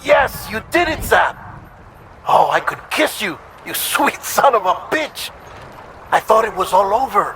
Yes, you did it, Zap! Oh, I could kiss you, you sweet son of a bitch! I thought it was all over.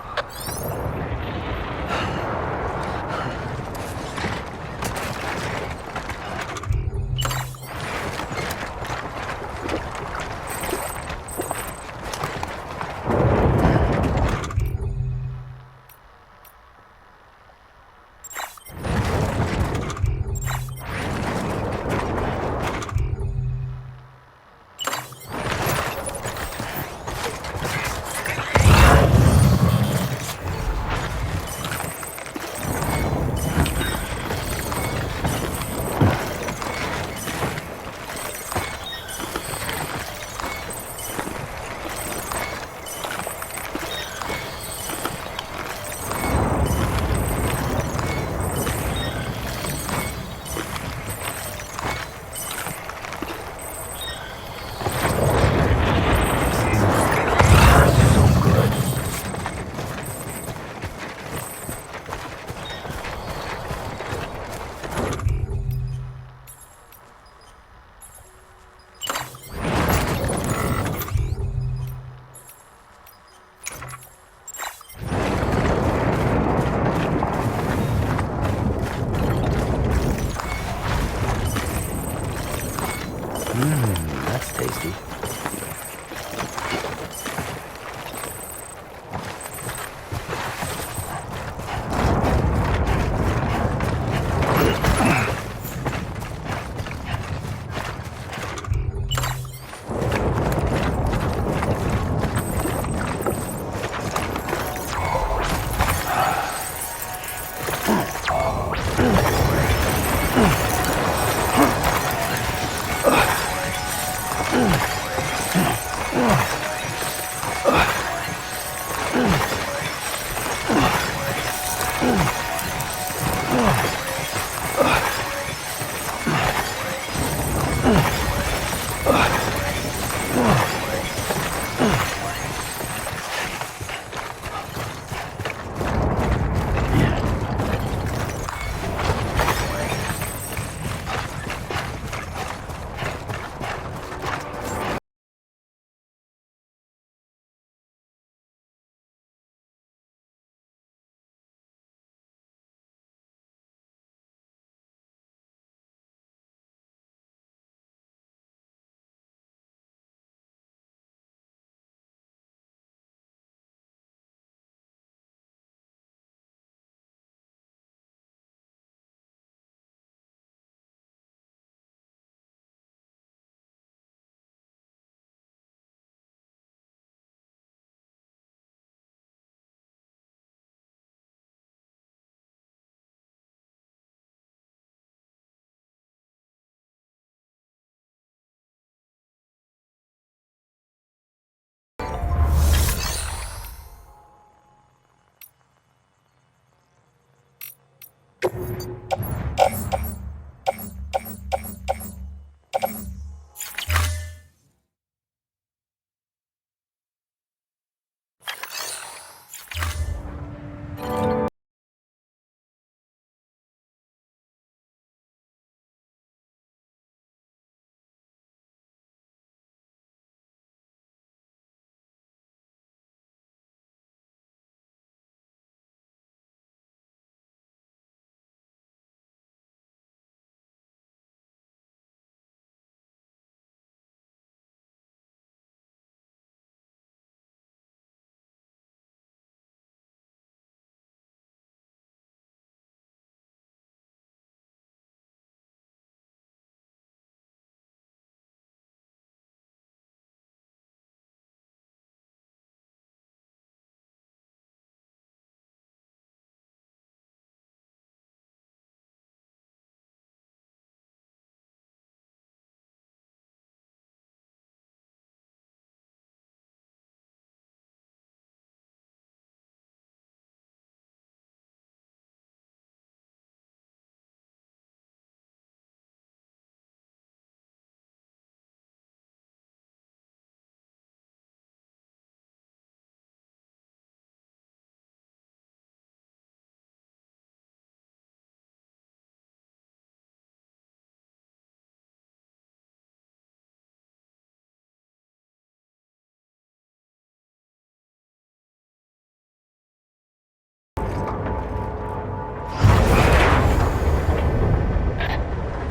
That's tasty.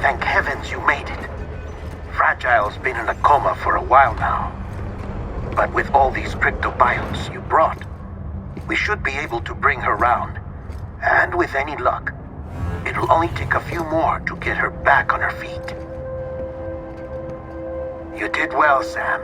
Thank heavens you made it. Fragile's been in a coma for a while now. But with all these cryptobiotes you brought, we should be able to bring her round. And with any luck, it'll only take a few more to get her back on her feet. You did well, Sam.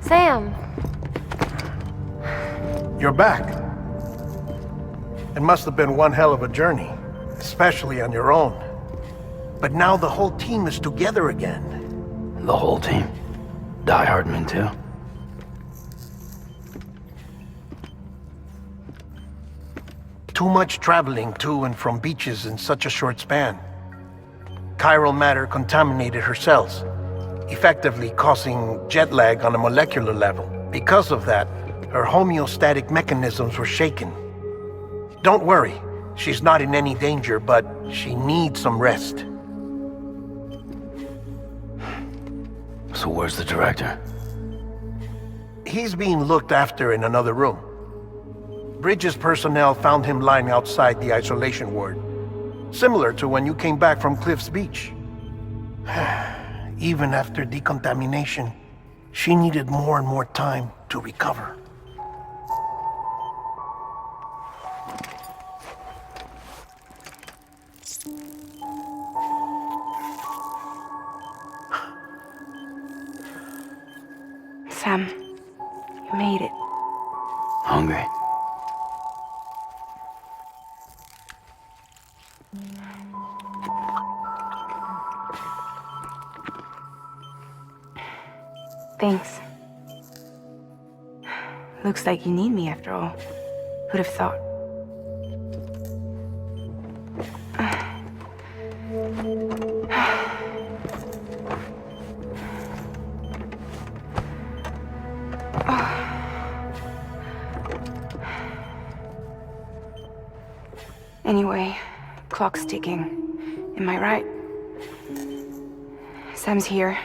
Sam! You're back. It must have been one hell of a journey, especially on your own. But now the whole team is together again. The whole team? Die Hardman too? Too much traveling to and from beaches in such a short span. Chiral matter contaminated her cells, effectively causing jet lag on a molecular level. Because of that, her homeostatic mechanisms were shaken. Don't worry, she's not in any danger, but she needs some rest. So where's the director? He's being looked after in another room. Bridges personnel found him lying outside the isolation ward, similar to when you came back from Cliff's Beach. Even after decontamination, she needed more and more time to recover. Sam, you made it. Hungry? Thanks. Looks like you need me after all. Who'd have thought? Anyway, clock's ticking. Am I right? Sam's here.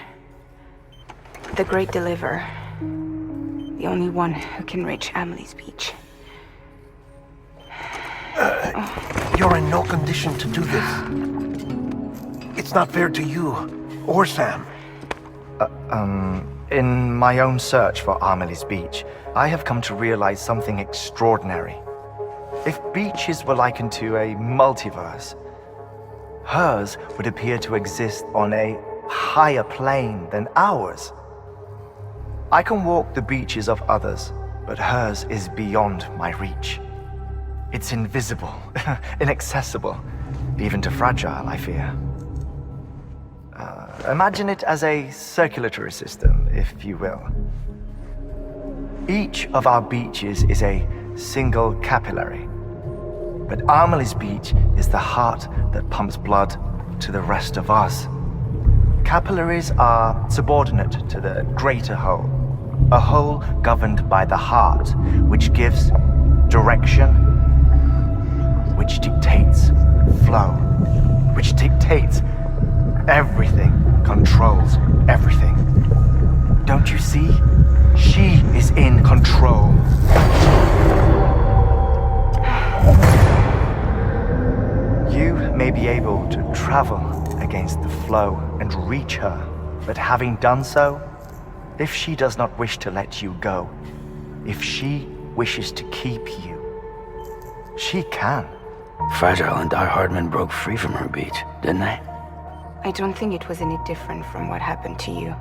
The great deliverer. The only one who can reach Amelie's beach. You're in no condition to do this. It's not fair to you or Sam. In my own search for Amelie's beach, I have come to realize something extraordinary. If beaches were likened to a multiverse, hers would appear to exist on a higher plane than ours. I can walk the beaches of others, but hers is beyond my reach. It's invisible, inaccessible, even to Fragile, I fear. Imagine it as a circulatory system, if you will. Each of our beaches is a single capillary, but Amelie's beach is the heart that pumps blood to the rest of us. Capillaries are subordinate to the greater whole, a whole governed by the heart, which gives direction, which dictates flow, which dictates everything, controls everything. Don't you see? She is in control. You may be able to travel against the flow and reach her, but having done so, if she does not wish to let you go, if she wishes to keep you, she can. Fragile and Die Hardman broke free from her beach, didn't they? I don't think it was any different from what happened to you.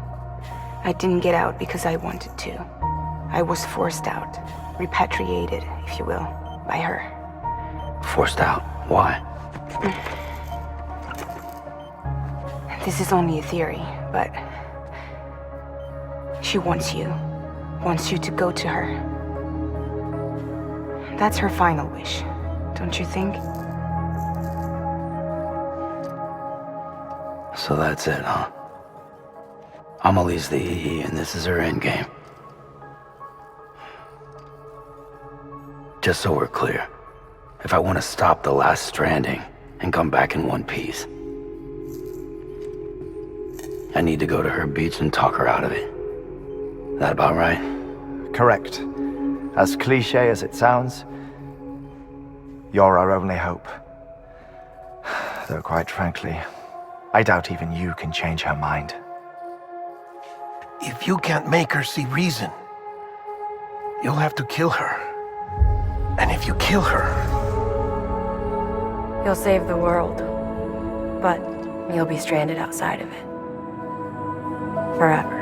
I didn't get out because I wanted to. I was forced out, repatriated, if you will, by her. Forced out? Why? This is only a theory, but she wants you to go to her. That's her final wish, don't you think? So that's it, huh? Amelie's the EE and this is her endgame. Just so we're clear, if I want to stop the last stranding and come back in one piece, I need to go to her beach and talk her out of it. That about right? Correct. As cliche as it sounds, you're our only hope. Though quite frankly, I doubt even you can change her mind. If you can't make her see reason, you'll have to kill her. And if you kill her... You'll save the world, but you'll be stranded outside of it. Forever.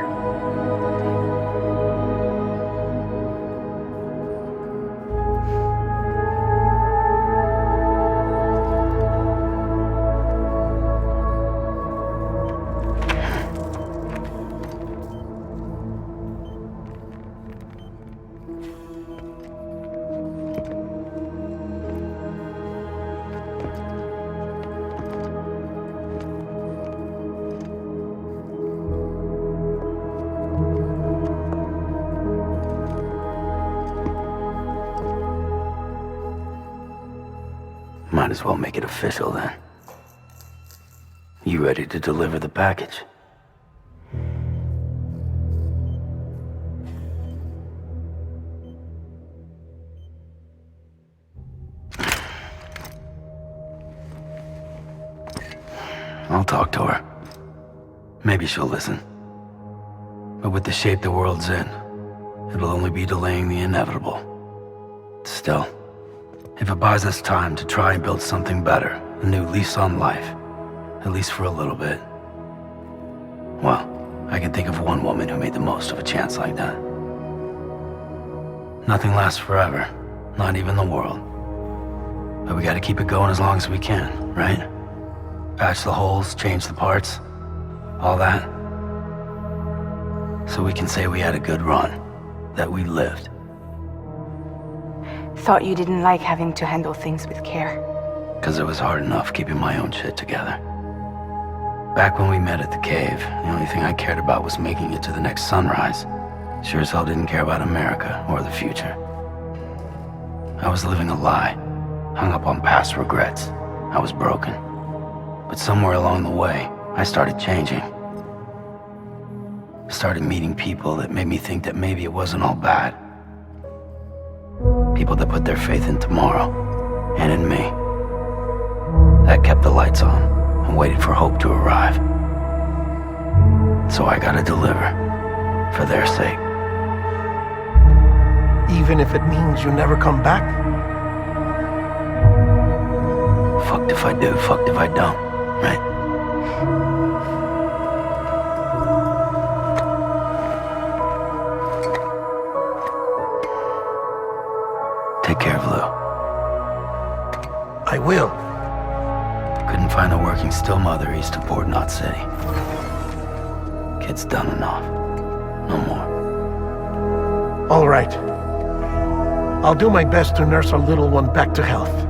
Might as well make it official then. You ready to deliver the package? I'll talk to her. Maybe she'll listen. But with the shape the world's in, it'll only be delaying the inevitable. Still, if it buys us time to try and build something better, a new lease on life, at least for a little bit, well, I can think of one woman who made the most of a chance like that. Nothing lasts forever, not even the world. But we gotta keep it going as long as we can, right? Patch the holes, change the parts, all that. So we can say we had a good run, that we lived. Thought you didn't like having to handle things with care. 'Cause it was hard enough keeping my own shit together. Back when we met at the cave, the only thing I cared about was making it to the next sunrise. Sure as hell didn't care about America or the future. I was living a lie, hung up on past regrets. I was broken. But somewhere along the way, I started changing. Started meeting people that made me think that maybe it wasn't all bad. People that put their faith in tomorrow, and in me. That kept the lights on and waited for hope to arrive. So I gotta deliver, for their sake. Even if it means you never come back? Fucked if I do, fucked if I don't, right? Take care of Lou. I will. Couldn't find a working still mother east of Port Knot City. Kid's done enough. No more. All right. I'll do my best to nurse our little one back to health.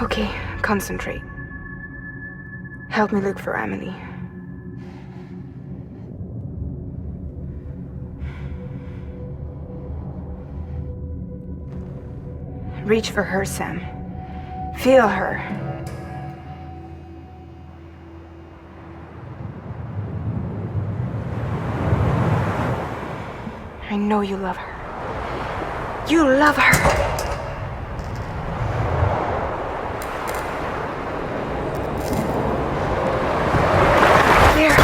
Okay, concentrate. Help me look for Emily. Reach for her, Sam. Feel her. I know you love her. You love her! There.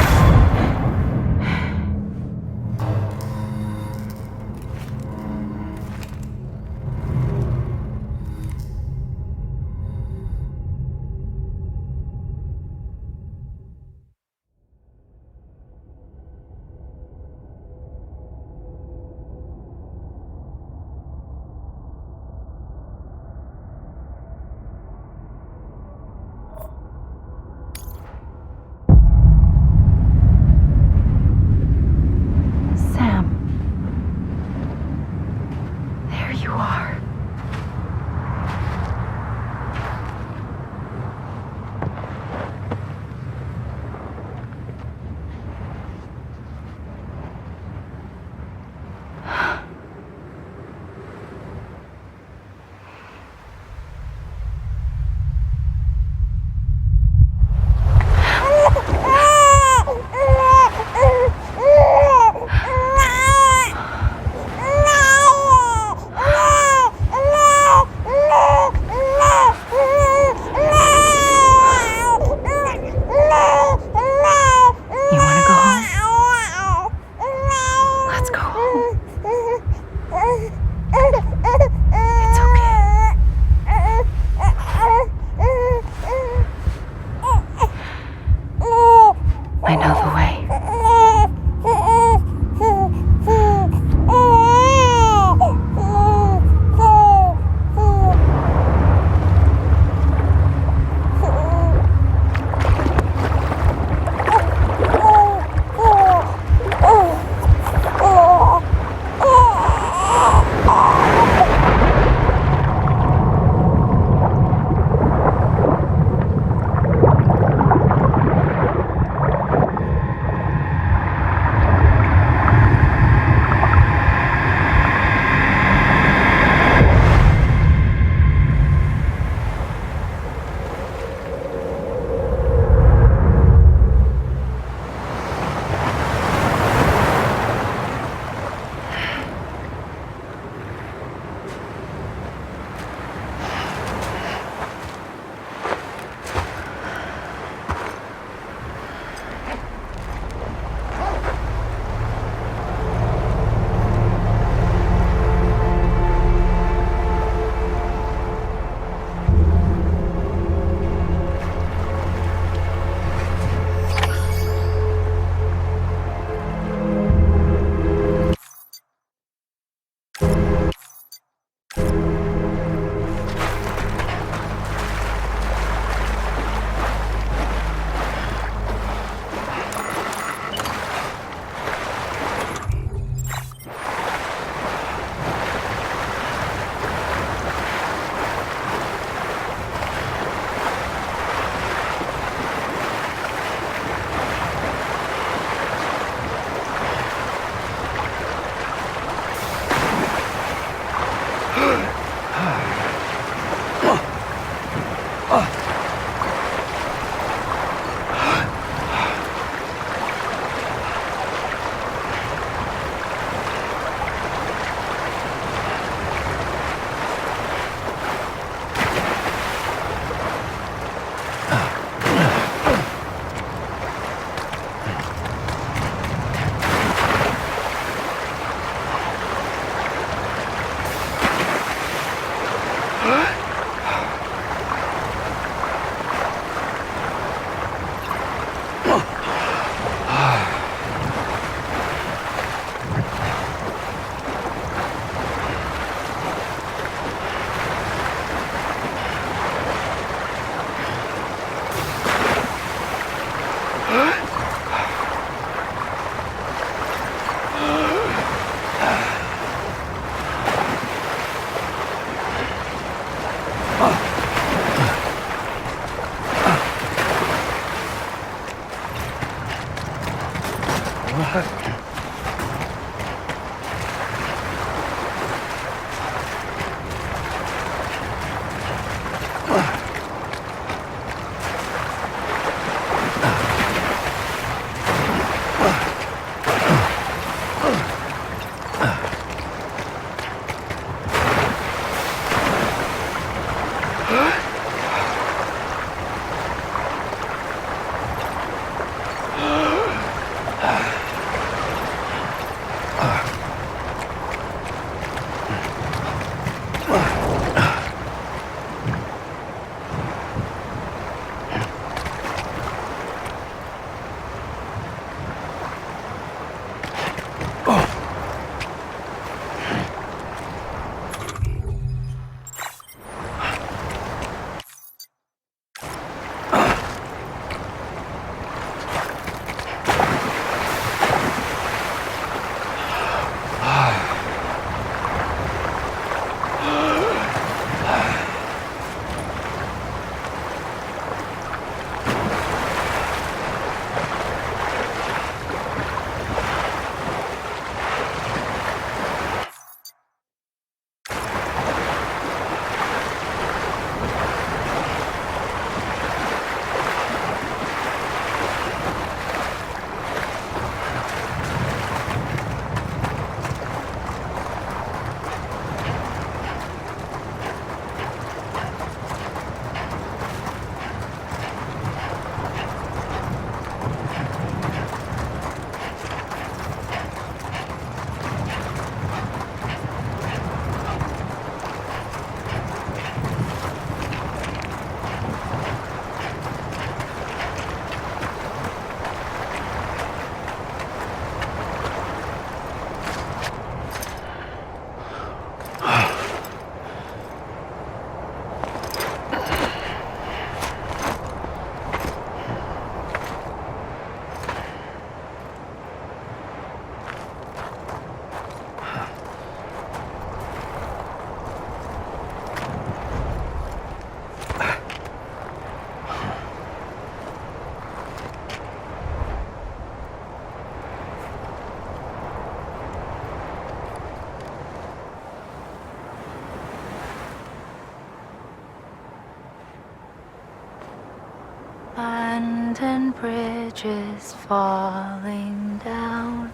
London Bridge is falling down,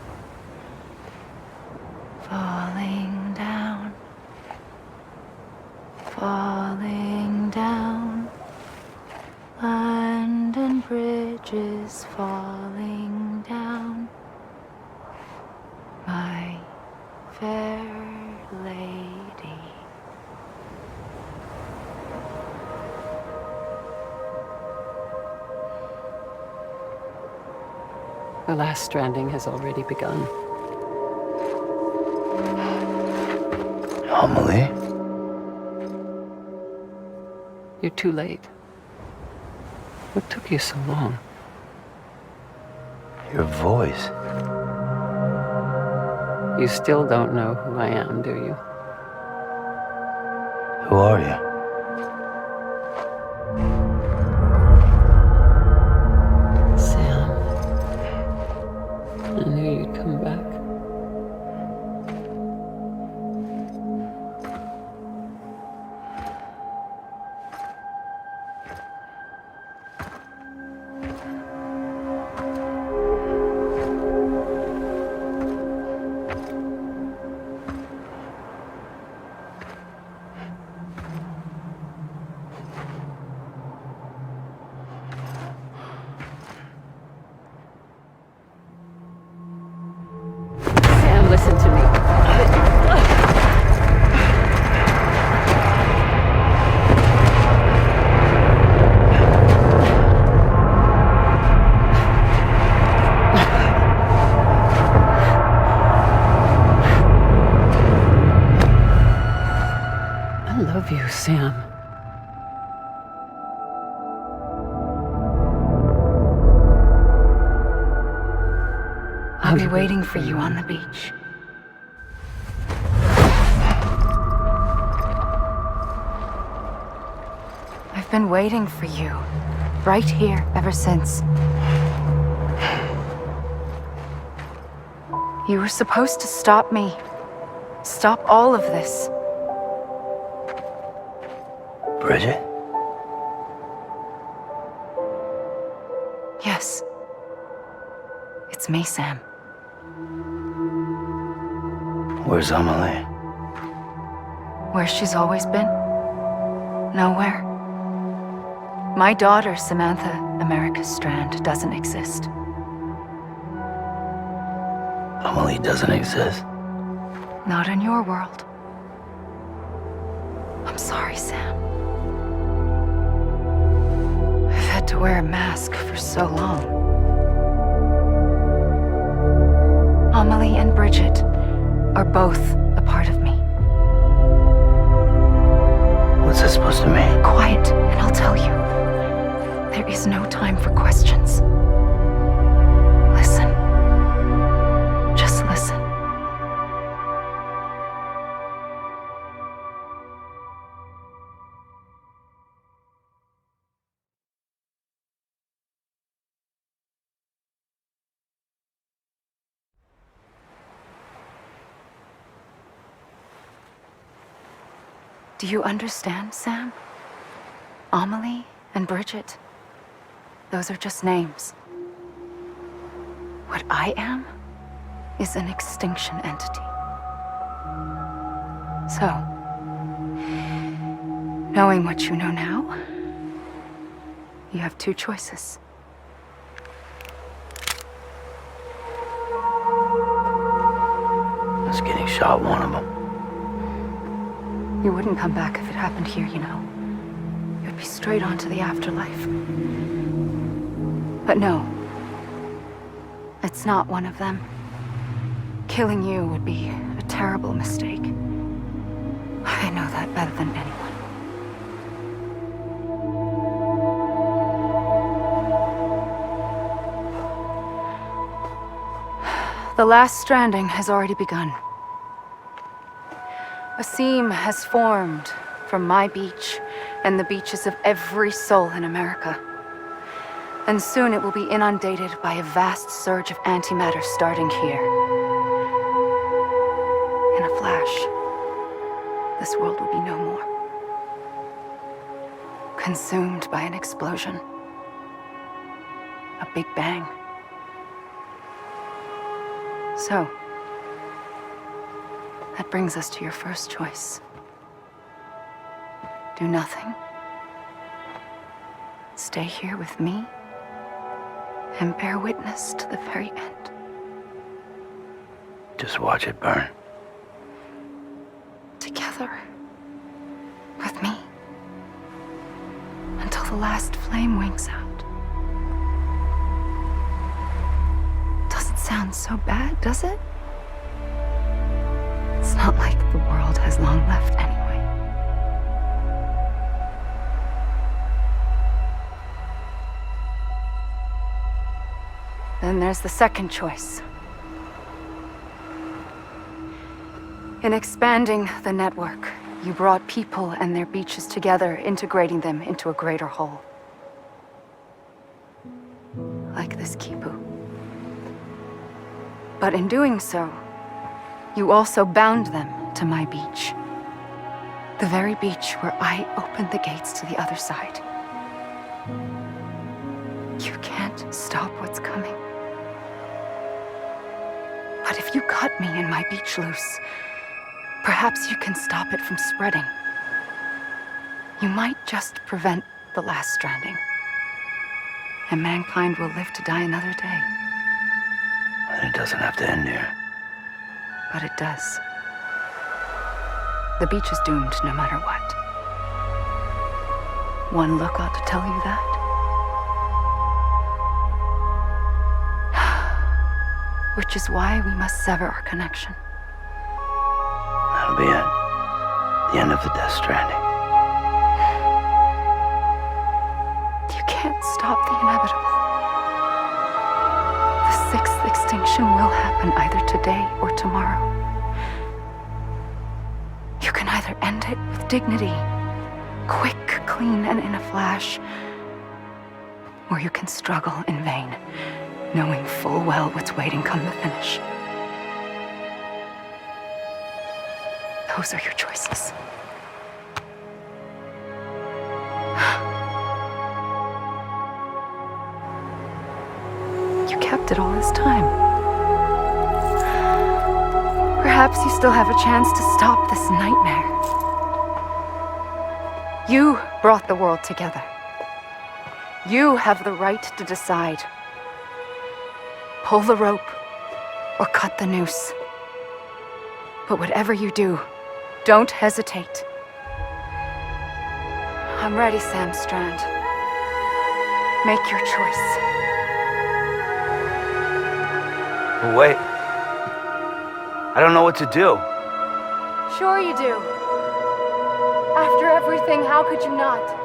falling down, falling down. London Bridge is falling down, my fair lady. The last stranding has already begun. Amelie? You're too late. What took you so long? Your voice. You still don't know who I am, do you? Who are you? Sam. I knew you'd come back. Sam, listen to me. I love you, Sam. I'll be waiting for you on the beach. I've been waiting for you, right here, ever since. You were supposed to stop me. Stop all of this. Bridget? Yes. It's me, Sam. Where's Amelie? Where she's always been. Nowhere. My daughter, Samantha America Strand, doesn't exist. Amelie doesn't exist. Not in your world. I'm sorry, Sam. I've had to wear a mask for so long. Amelie and Bridget are both a part of me. What's this supposed to mean? Quiet, and I'll tell you. There is no time for questions. Listen. Just listen. Do you understand, Sam? Amelie and Bridget, those are just names. What I am is an extinction entity. So, knowing what you know now, you have two choices. Us getting shot, one of them. You wouldn't come back if it happened here, you know. You'd be straight on to the afterlife. But no, it's not one of them. Killing you would be a terrible mistake. I know that better than anyone. The last stranding has already begun. A seam has formed from my beach and the beaches of every soul in America. And soon it will be inundated by a vast surge of antimatter starting here. In a flash, this world will be no more. Consumed by an explosion. A big bang. So, that brings us to your first choice. Do nothing. Stay here with me and bear witness to the very end. Just watch it burn. Together. With me. Until the last flame winks out. Doesn't sound so bad, does it? It's not like the world has long left anyway. Then there's the second choice. In expanding the network, you brought people and their beaches together, integrating them into a greater whole. Like this Kipu. But in doing so, you also bound them to my beach. The very beach where I opened the gates to the other side. You can't stop what's coming. But if you cut me and my beach loose, perhaps you can stop it from spreading. You might just prevent the last stranding. And mankind will live to die another day. And it doesn't have to end here. But it does. The beach is doomed no matter what. One look ought to tell you that. Which is why we must sever our connection. That'll be it. The end of the Death Stranding. You can't stop the inevitable. The sixth extinction will happen either today or tomorrow. You can either end it with dignity, quick, clean, and in a flash, or you can struggle in vain, knowing full well what's waiting come the finish. Those are your choices. You kept it all this time. Perhaps you still have a chance to stop this nightmare. You brought the world together. You have the right to decide. Pull the rope or cut the noose. But whatever you do, don't hesitate. I'm ready, Sam Strand. Make your choice. Wait. I don't know what to do. Sure you do. After everything, how could you not?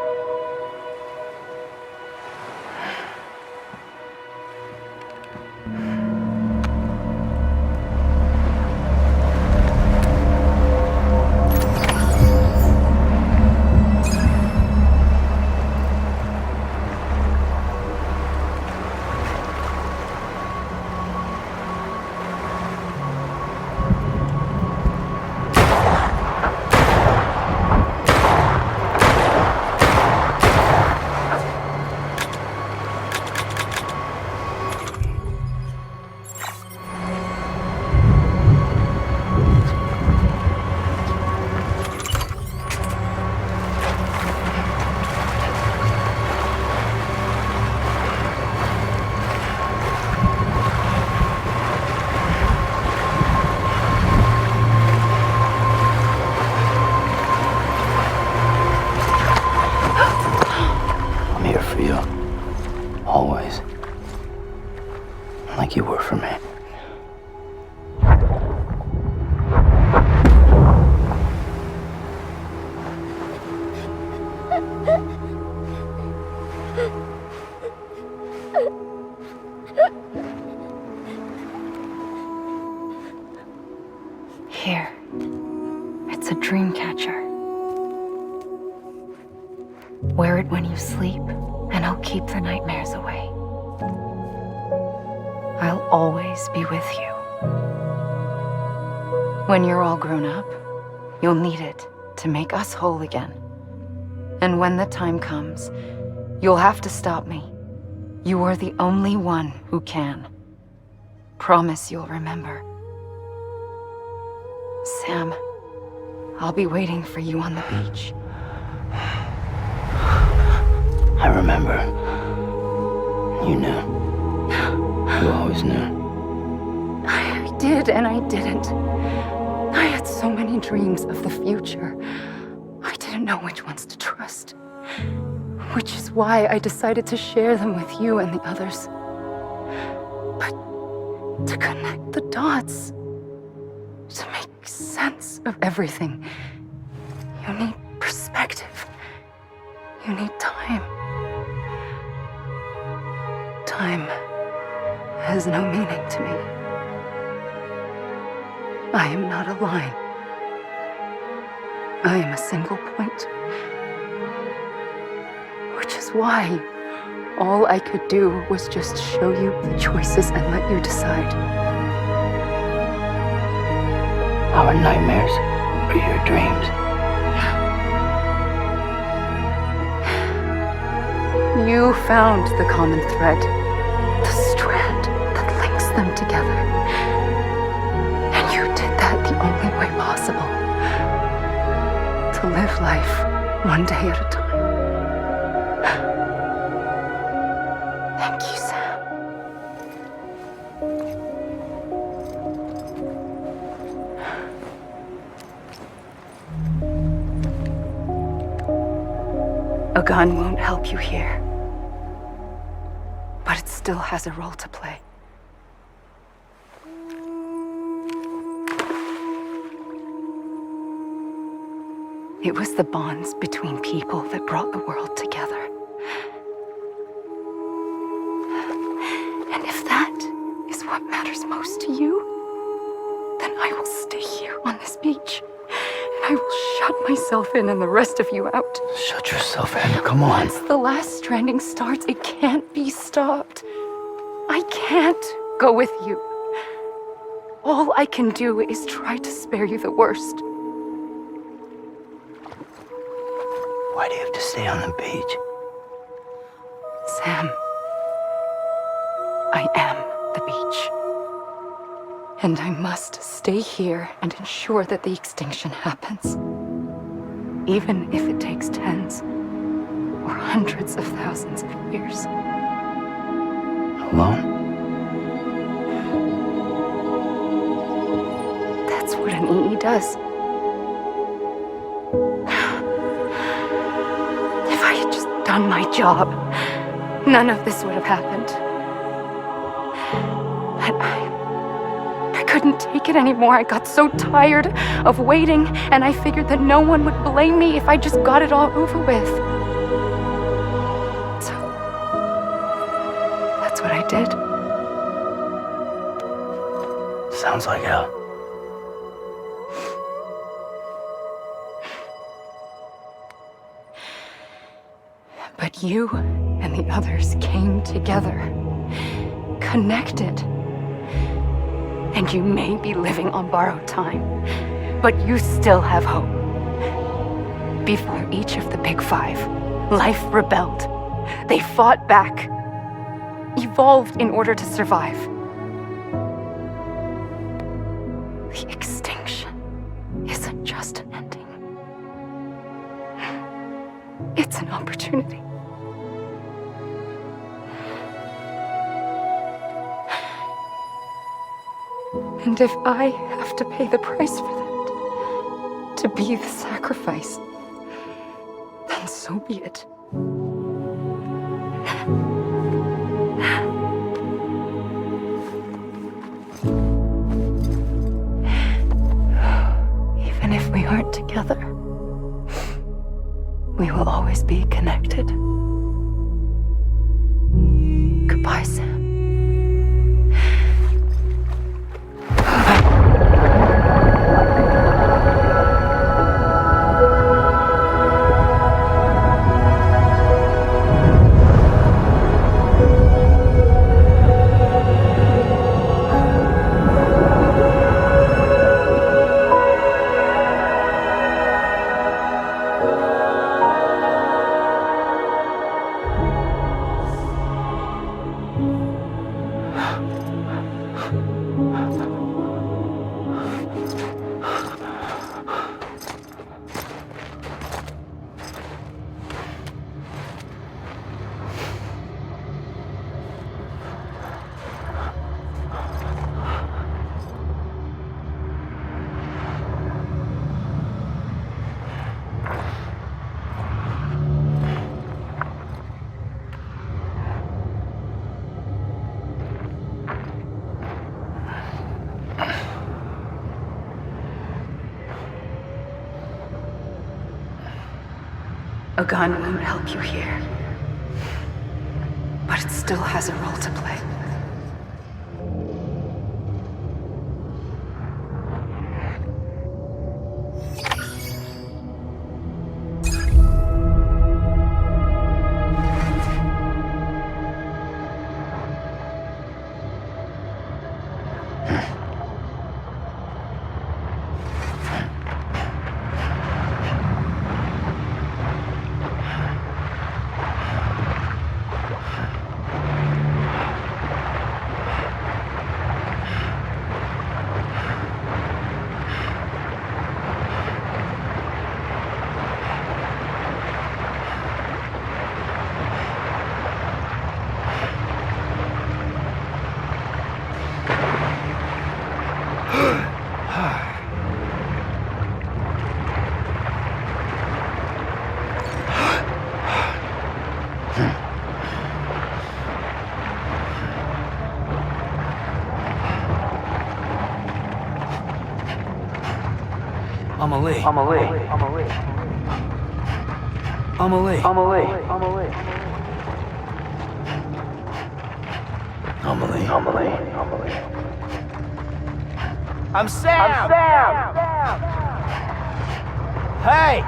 Always. Like you were for me. Here. It's a dream catcher. Wear it when you sleep, and I'll keep the nightmares away. I'll always be with you. When you're all grown up, you'll need it to make us whole again. And when the time comes, you'll have to stop me. You are the only one who can. Promise you'll remember. Sam, I'll be waiting for you on the beach. I remember. You knew. You always knew. I did and I didn't. I had so many dreams of the future. I didn't know which ones to trust. Which is why I decided to share them with you and the others. But to connect the dots, to make sense of everything, you need perspective. You need time. Time has no meaning to me. I am not a line. I am a single point. Which is why all I could do was just show you the choices and let you decide. Our nightmares are your dreams. You found the common thread, the strand that links them together. And you did that the only way possible. To live life one day at a time. Thank you, Sam. A gun won't help you here. But it still has a role to play. It was the bonds between people that brought the world together. And if that is what matters most to you, then I will stay here on this beach. And I will shut myself in and the rest of you out. Shut yourself in. Come on. Once the last stranding starts, it can't be stopped. I can't go with you. All I can do is try to spare you the worst. Why do you have to stay on the beach? Sam, I am the beach. And I must stay here and ensure that the extinction happens. Even if it takes tens or hundreds of thousands of years. Alone? That's what an EE does. If I had just done my job, none of this would have happened. But I couldn't take it anymore. I got so tired of waiting, and I figured that no one would blame me if I just got it all over with. So, that's what I did. Sounds like hell. But you and the others came together, connected. And you may be living on borrowed time, but you still have hope. Before each of the big five, life rebelled. They fought back, evolved in order to survive. The extinction isn't just an ending. It's an opportunity. And if I have to pay the price for that, to be the sacrifice, then so be it. Even if we aren't together, we will always be connected. Goodbye, Sam. A gun won't help you here, but it still has a role to play. Amelie. I'm Sam! Hey!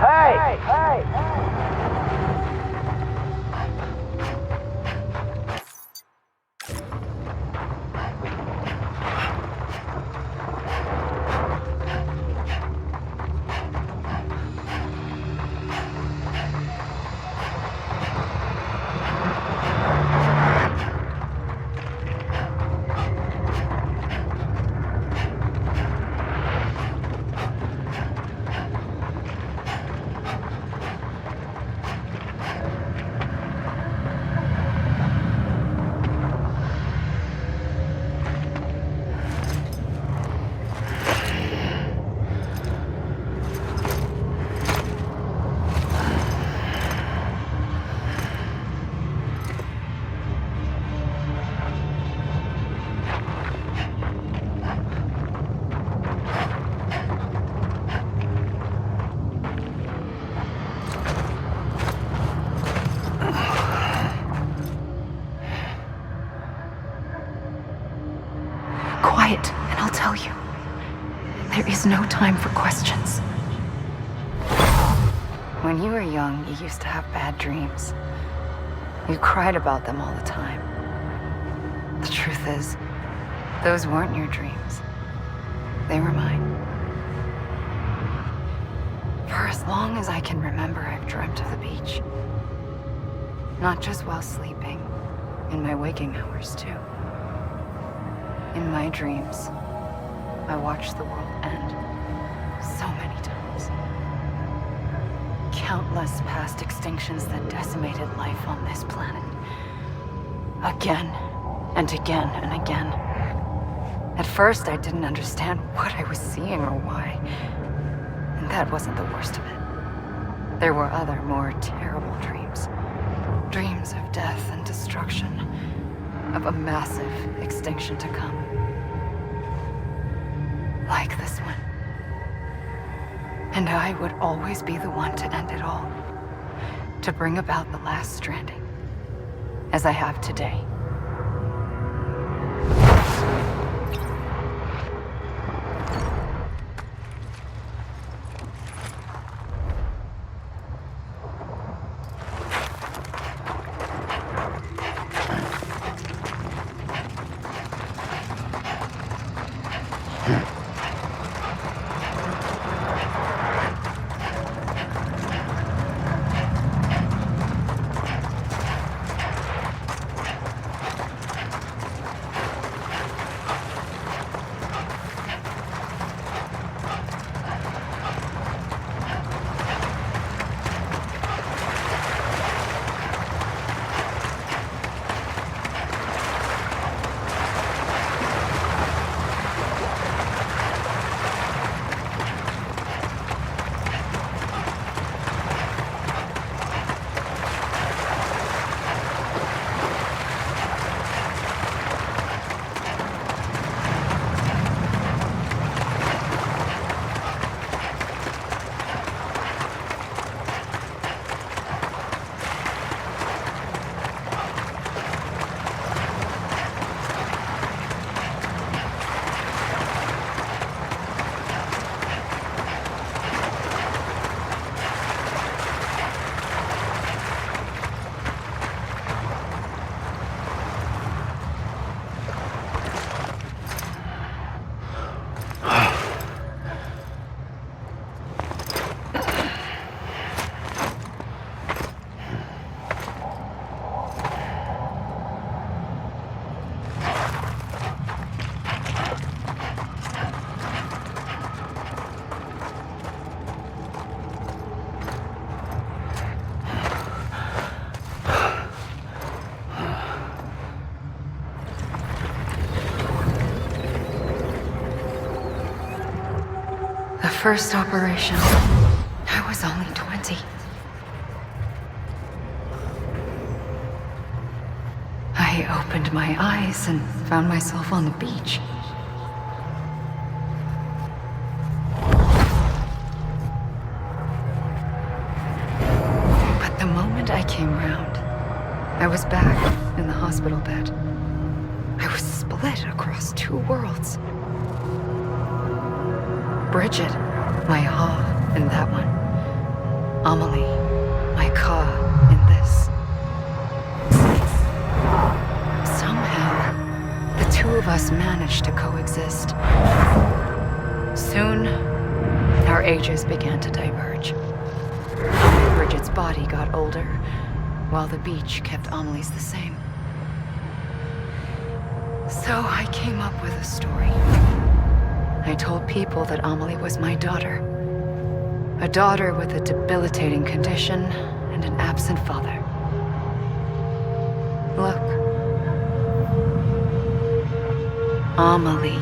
There is no time for questions. When you were young, you used to have bad dreams. You cried about them all the time. The truth is, those weren't your dreams. They were mine. For as long as I can remember, I've dreamt of the beach. Not just while sleeping, in my waking hours too. In my dreams, I watched the world end so many times. Countless past extinctions that decimated life on this planet. Again and again and again. At first, I didn't understand what I was seeing or why. And that wasn't the worst of it. There were other, more terrible dreams. Dreams of death and destruction. Of a massive extinction to come. Like this one. And I would always be the one to end it all. To bring about the last stranding. As I have today. First operation, I was only 20. I opened my eyes and found myself on the beach. But the moment I came round, I was back in the hospital bed. I was split across two worlds. Bridget, my ha in that one. Amelie, my ka in this. Somehow, the two of us managed to coexist. Soon, our ages began to diverge. Bridget's body got older, while the beach kept Amelie's the same. So I came up with a story. I told people that Amelie was my daughter. A daughter with a debilitating condition and an absent father. Look. Amelie.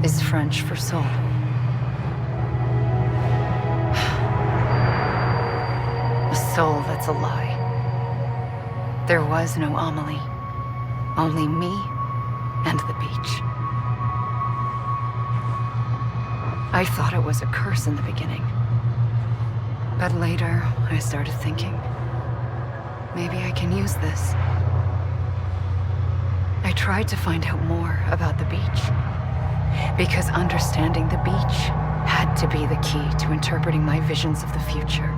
Is French for soul. A soul that's a lie. There was no Amelie. Only me and the beach. I thought it was a curse in the beginning. But later, I started thinking, maybe I can use this. tried to find out more about the beach. Because understanding the beach had to be the key to interpreting my visions of the future.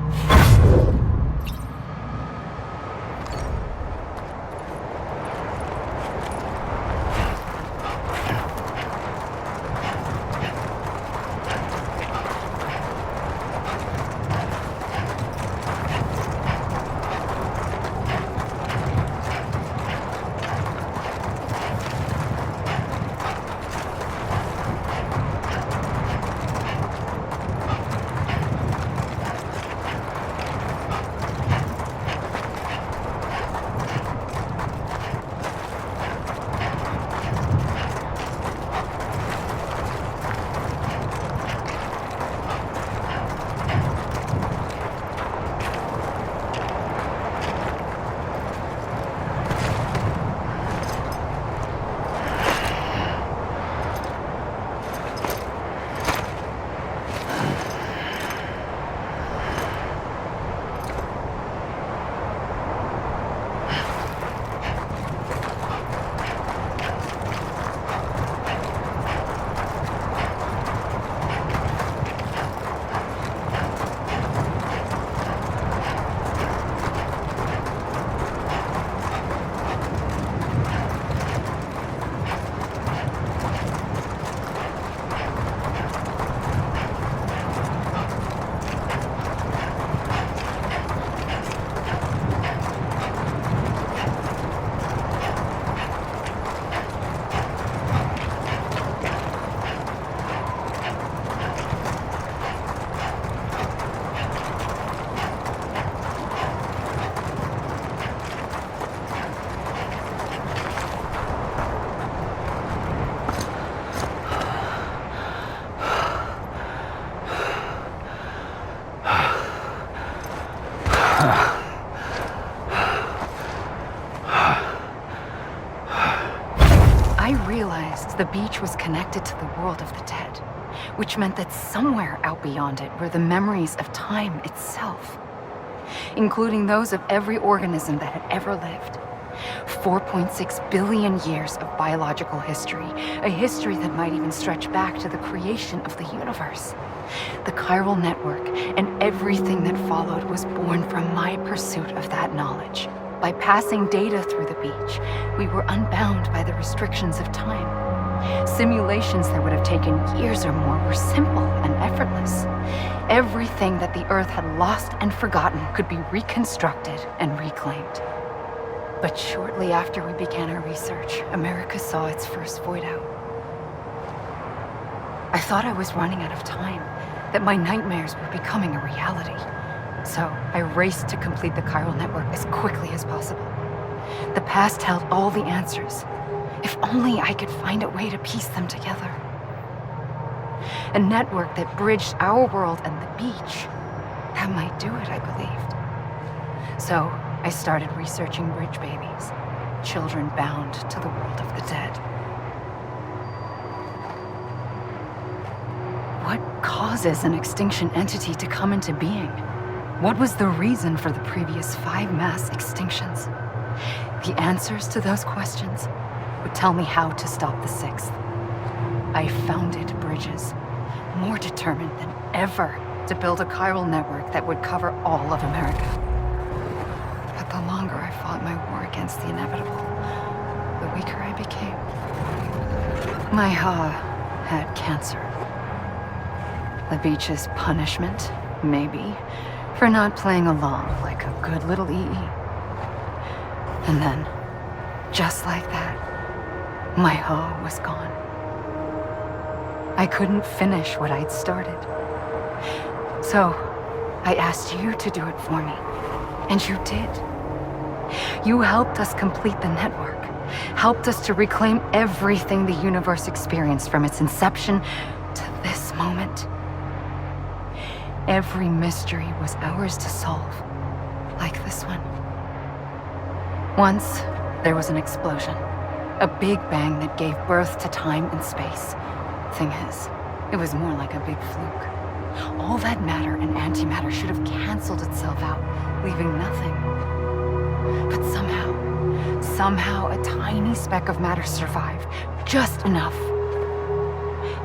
The beach was connected to the world of the dead, which meant that somewhere out beyond it were the memories of time itself, including those of every organism that had ever lived. 4.6 billion years of biological history, a history that might even stretch back to the creation of the universe. The chiral network and everything that followed was born from my pursuit of that knowledge. By passing data through the beach, we were unbound by the restrictions of time. Simulations that would have taken years or more were simple and effortless. Everything that the Earth had lost and forgotten could be reconstructed and reclaimed. But shortly after we began our research, America saw its first void out. I thought I was running out of time, that my nightmares were becoming a reality. So I raced to complete the chiral network as quickly as possible. The past held all the answers. If only I could find a way to piece them together. A network that bridged our world and the beach. That might do it, I believed. So I started researching bridge babies, children bound to the world of the dead. What causes an extinction entity to come into being? What was the reason for the previous 5 mass extinctions? The answers to those questions would tell me how to stop the 6th. I founded bridges, more determined than ever to build a chiral network that would cover all of America. But the longer I fought my war against the inevitable, the weaker I became. My Ha had cancer. The beach's punishment, maybe, for not playing along like a good little EE. And then, just like that, my Ha was gone. I couldn't finish what I'd started. So, I asked you to do it for me, and you did. You helped us complete the network, helped us to reclaim everything the universe experienced from its inception to this moment. Every mystery was ours to solve, like this one. Once, there was an explosion. A big bang that gave birth to time and space. Thing is, it was more like a big fluke. All that matter and antimatter should have canceled itself out, leaving nothing. But somehow, Somehow a tiny speck of matter survived, just enough.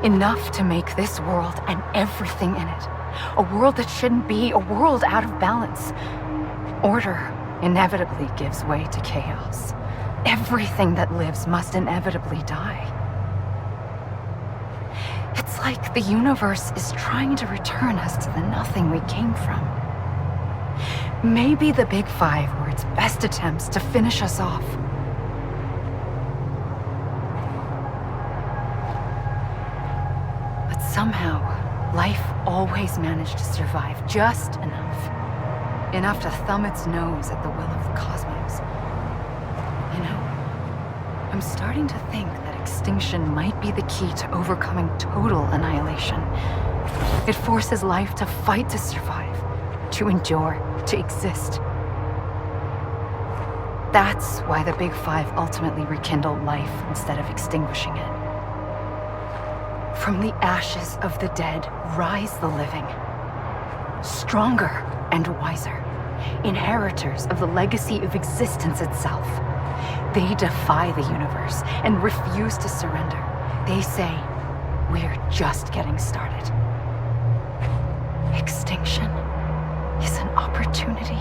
Enough to make this world and everything in it a world that shouldn't be, a world out of balance. Order inevitably gives way to chaos. Everything that lives must inevitably die. It's like the universe is trying to return us to the nothing we came from. Maybe the Big Five were its best attempts to finish us off. But somehow, life always managed to survive just enough. Enough to thumb its nose at the will of the cosmos. You know, I'm starting to think that extinction might be the key to overcoming total annihilation. It forces life to fight to survive, to endure, to exist. That's why the Big Five ultimately rekindled life instead of extinguishing it. From the ashes of the dead rise the living, stronger and wiser, inheritors of the legacy of existence itself. They defy the universe and refuse to surrender. They say, we're just getting started. Extinction is an opportunity.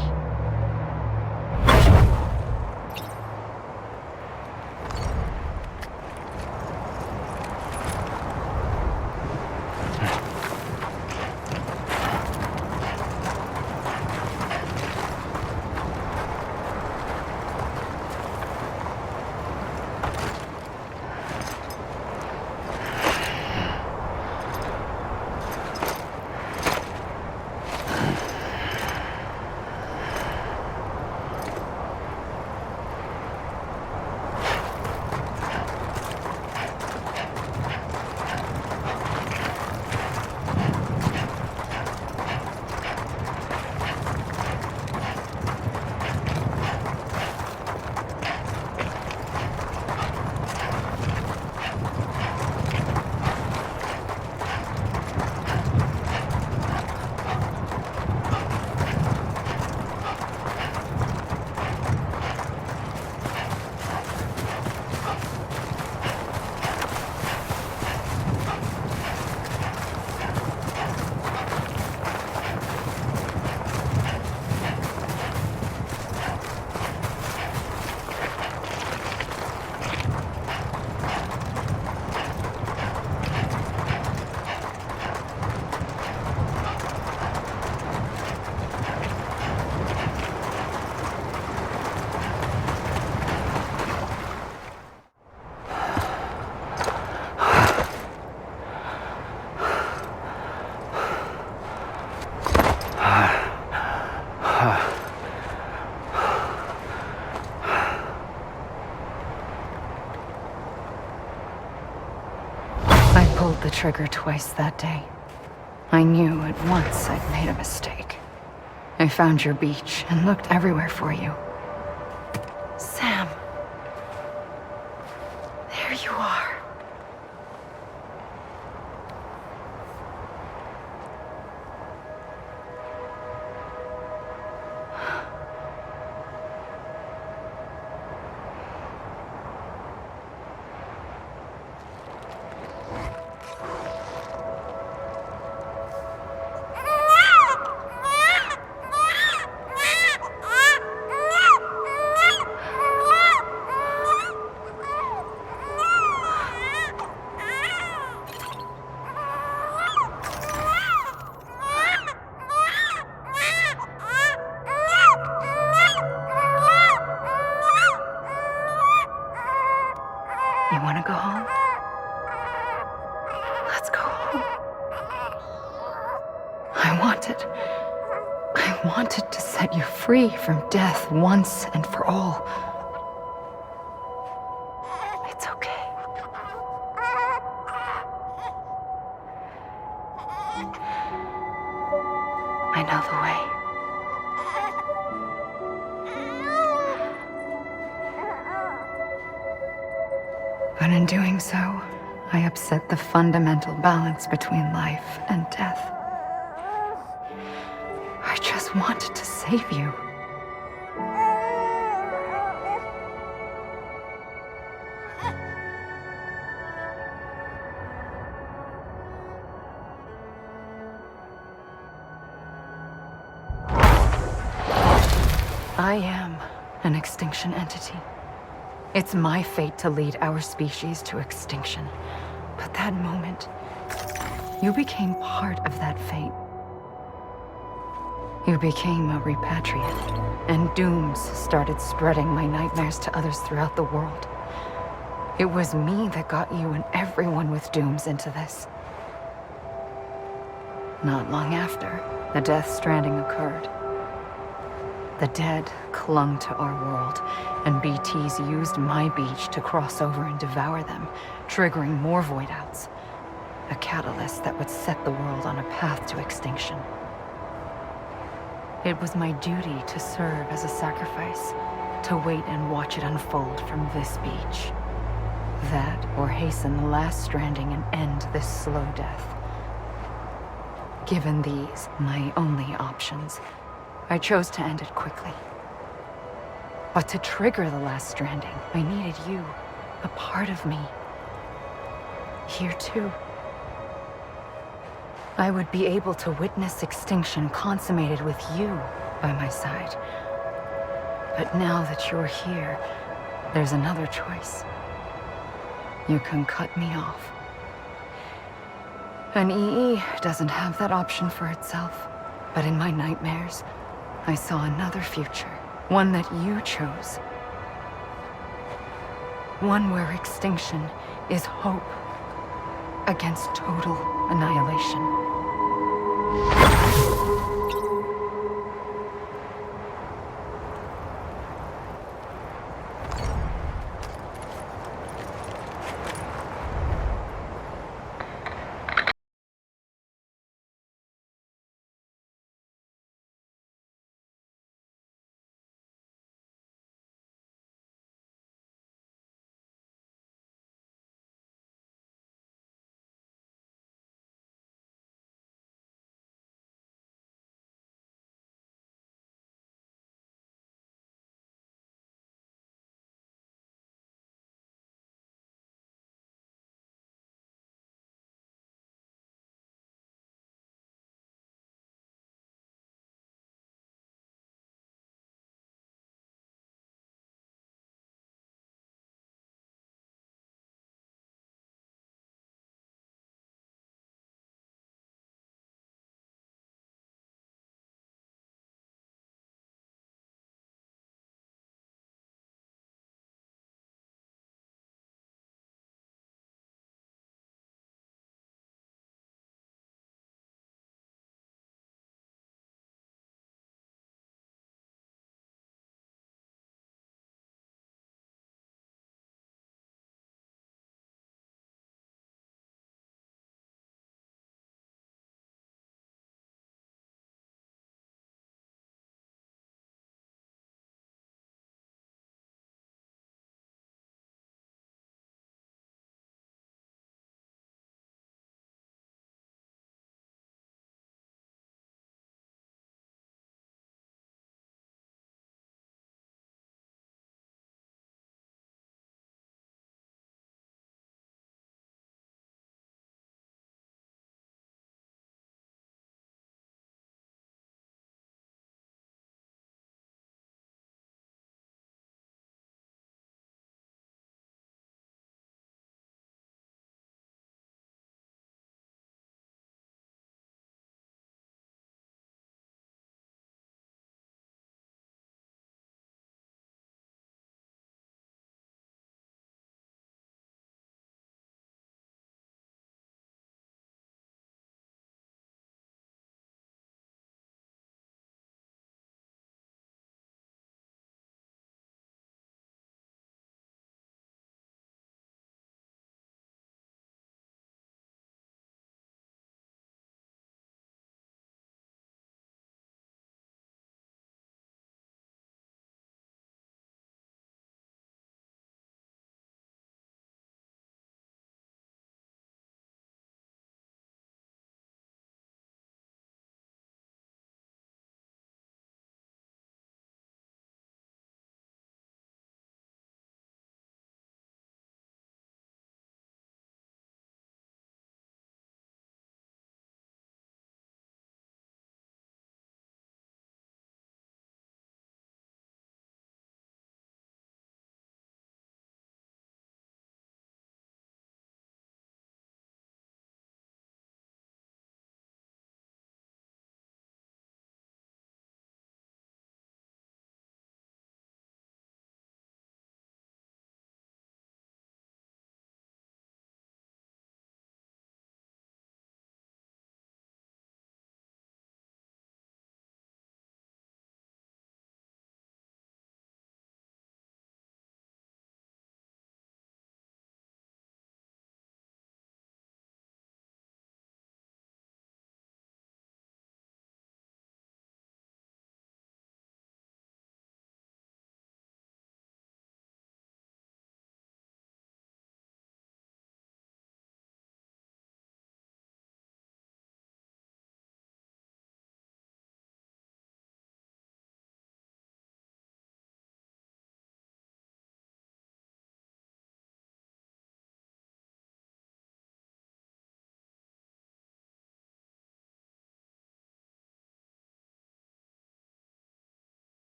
The trigger twice that day. I knew at once I'd made a mistake. I found your beach and looked everywhere for you. Sam. There you are. You want to go home? Let's go home. I wanted to set you free from death once and for all. It's okay. I know the way. But in doing so, I upset the fundamental balance between life and death. I just wanted to save you. I am an extinction entity. It's my fate to lead our species to extinction. But that moment, you became part of that fate. You became a repatriate, and dooms started spreading my nightmares to others throughout the world. It was me that got you and everyone with dooms into this. Not long after, the death stranding occurred. The dead clung to our world, and BTs used my beach to cross over and devour them, triggering more void outs. A catalyst that would set the world on a path to extinction. It was my duty to serve as a sacrifice, to wait and watch it unfold from this beach. That, or hasten the last stranding and end this slow death. Given these, my only options, I chose to end it quickly. But to trigger the last stranding, I needed you, a part of me. Here too. I would be able to witness extinction consummated with you by my side. But now that you're here, there's another choice. You can cut me off. An EE doesn't have that option for itself. But in my nightmares, I saw another future. One that you chose. One where extinction is hope against total annihilation.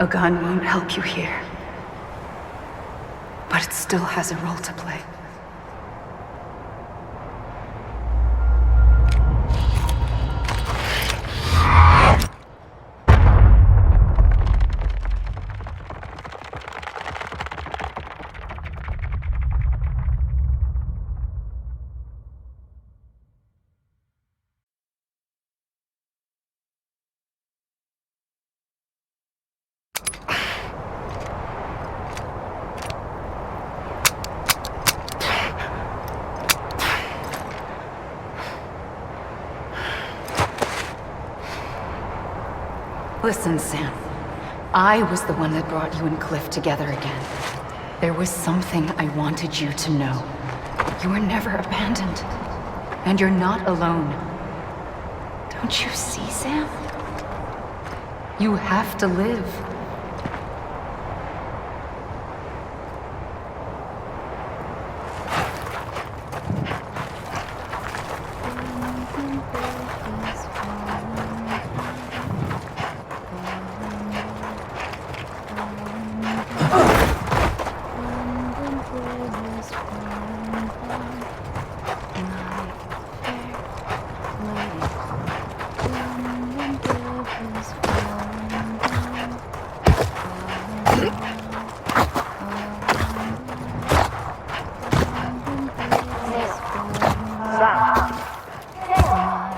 A gun won't help you here. But it still has a role to play. Listen, Sam. I was the one that brought you and Cliff together again. There was something I wanted you to know. You were never abandoned. And you're not alone. Don't you see, Sam? You have to live.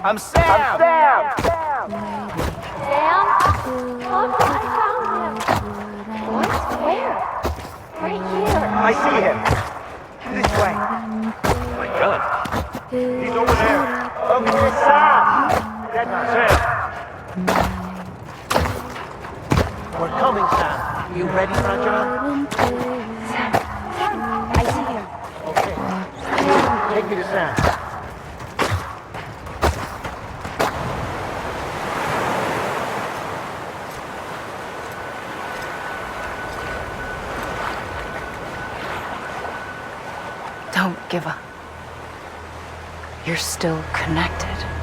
I'm Sam! Sam? Oh, I found him. What? Where? Right here. I see him. This way. My gun. He's over there. Okay, Sam! That's Sam. We're coming, Sam. You ready, Fragile? Sam, I see him. Okay. Take me to Sam. Don't give up. You're still connected.